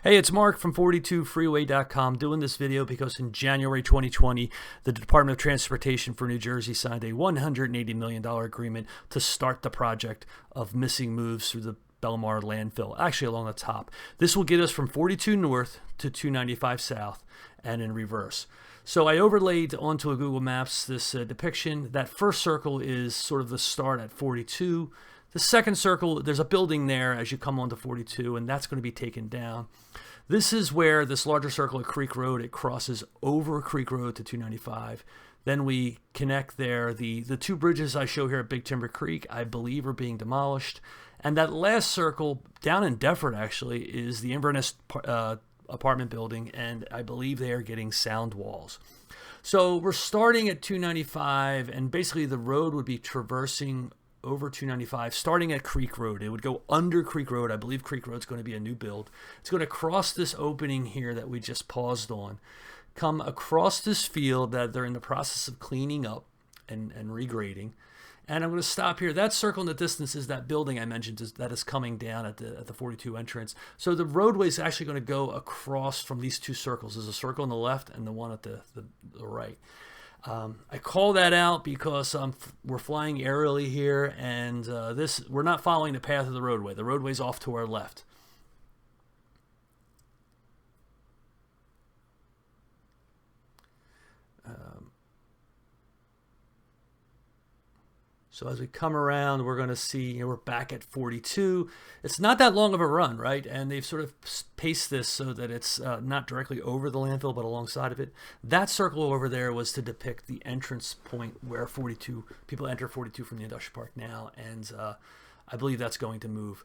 Hey, it's Mark from 42freeway.com doing this video because in January 2020, the Department of Transportation for New Jersey signed a $180 million agreement to start the project of missing moves through the Bellmawr landfill, actually along the top. This will get us from 42 north to 295 south and in reverse. So I overlaid onto a Google Maps this depiction. That first circle is sort of the start at 42. The second circle, there's a building there as you come onto 42, and that's going to be taken down. This is where this larger circle at Creek Road, it crosses over Creek Road to 295. Then we connect there. The two bridges I show here at Big Timber Creek, I believe, are being demolished. And that last circle, down in Defford, actually, is the Inverness apartment building, and I believe they are getting sound walls. So we're starting at 295, and basically the road would be traversing over 295, starting at Creek Road. It would go under Creek Road. I believe Creek Road's going to be a new build. It's going to cross this opening here that we just paused on, come across this field that they're in the process of cleaning up and regrading. And I'm going to stop here. That circle in the distance is that building I mentioned that is coming down at the 42 entrance. So the roadway is actually going to go across from these two circles. There's a circle on the left and the one at the right. I call that out because we're flying aerially here, and we're not following the path of the roadway. The roadway's off to our left. So as we come around, we're going to see we're back at 42. It's not that long of a run, right? And they've sort of paced this so that it's not directly over the landfill, but alongside of it. That circle over there was to depict the entrance point where people enter 42 from the industrial park now, and I believe that's going to move.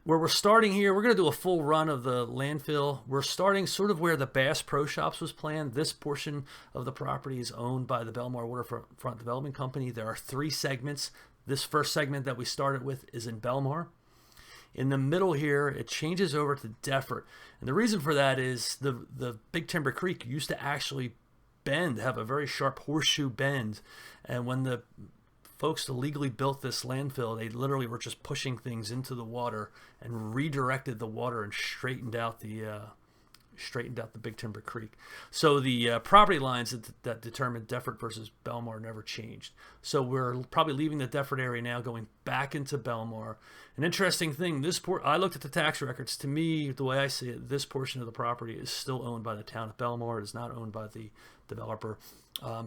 Where we're starting here, we're going to do a full run of the landfill. We're starting sort of where the Bass Pro Shops was planned. This portion of the property is owned by the Bellmawr Waterfront Development Company. There are 3 segments. This first segment that we started with is in Bellmawr. In the middle here, it changes over to Defford. And the reason for that is the Big Timber Creek used to actually have a very sharp horseshoe bend. And when the folks illegally built this landfill, they literally were just pushing things into the water and redirected the water and straightened out the Big Timber Creek. So the property lines that determined Defford versus Bellmawr never changed. So we're probably leaving the Defford area now, going back into Bellmawr. An interesting thing, I looked at the tax records. To me, the way I see it, this portion of the property is still owned by the town of Bellmawr. It is not owned by the developer.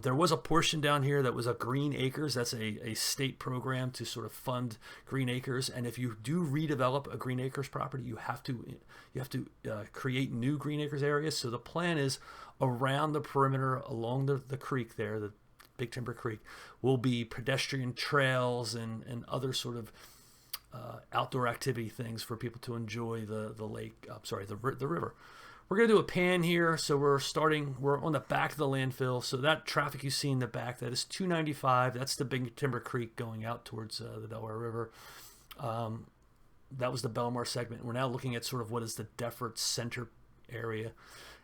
There was a portion down here that was a Green Acres. That's a state program to sort of fund Green Acres. And if you do redevelop a Green Acres property, you have to create new Green Acres areas. So the plan is around the perimeter along the creek there, the Big Timber Creek, will be pedestrian trails and other sort of outdoor activity things for people to enjoy the river. We're going to do a pan here, so we're on the back of the landfill. So that traffic you see in the back, that is 295. That's the Big Timber Creek going out towards the Delaware River. That was the Bellmawr segment. We're now looking at sort of what is the Defford center area.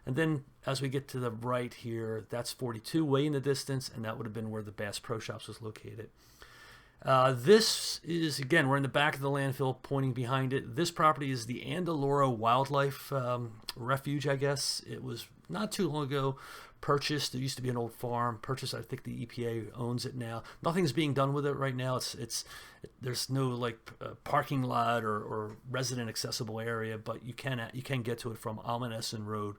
And then as we get to the right here, that's 42 way in the distance, and that would have been where the Bass Pro Shops was located. This is, again, we're in the back of the landfill pointing behind it. This property is the Andalora Wildlife Refuge, I guess. It was not too long ago purchased. It used to be an old farm. Purchased, I think the EPA owns it now. Nothing's being done with it right now. There's no parking lot or resident accessible area, but you can get to it from Almanesson Road.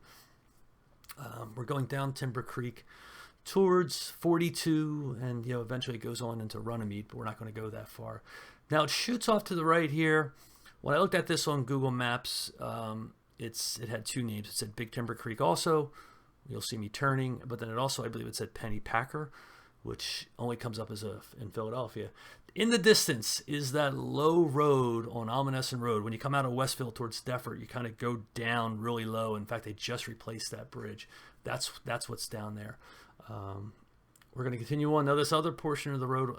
We're going down Timber Creek towards 42, and eventually it goes on into Runnymede, but we're not going to go that far. Now it shoots off to the right here. When I looked at this on Google Maps, it had 2 names. It said Big Timber Creek also. You'll see me turning, but then I believe it said Penny Packer, which only comes up in Philadelphia. In the distance is that low road on Almanesson Road. When you come out of Westfield towards Defford, you kind of go down really low. In fact, they just replaced that bridge. That's what's down there. We're going to continue on. Now this other portion of the road,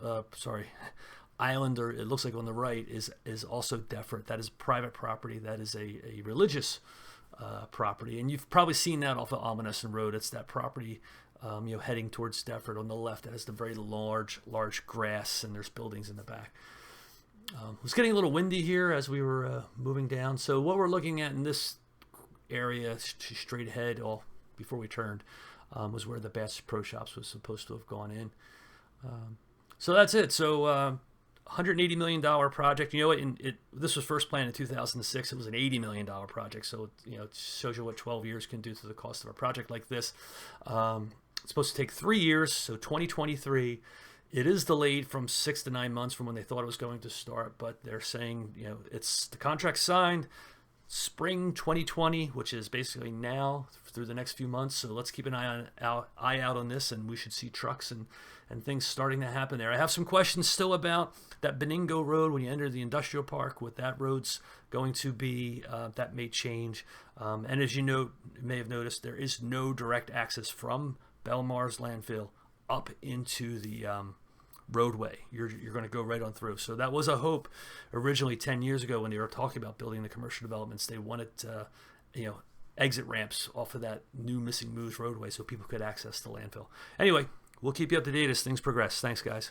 island, or it looks like on the right, is also Defford. That is private property. That is a religious property, and you've probably seen that off of Almanesson Road. It's that property heading towards Defford on the left. That has the very large grass, and there's buildings in the back. It was getting a little windy here as we were moving down. So what we're looking at in this area straight ahead, all before we turned, was where the Bass Pro Shops was supposed to have gone in. So that's it. So $180 million project. You know what? This was first planned in 2006. It was an $80 million project. So it shows you what 12 years can do to the cost of a project like this. It's supposed to take 3 years, so 2023. It is delayed from 6 to 9 months from when they thought it was going to start, but they're saying it's the contract signed spring 2020, which is basically now through the next few months. So let's keep an eye out on this, and we should see trucks and things starting to happen there. I have some questions still about that Benigno Road when you enter the industrial park, what that road's going to be. That may change. And as you may have noticed, there is no direct access from Bellmawr's landfill up into the roadway. You're going to go right on through. So that was a hope originally 10 years ago when they were talking about building the commercial developments. They wanted exit ramps off of that new Missing Moves roadway so people could access the landfill. Anyway, we'll keep you up to date as things progress. Thanks, guys.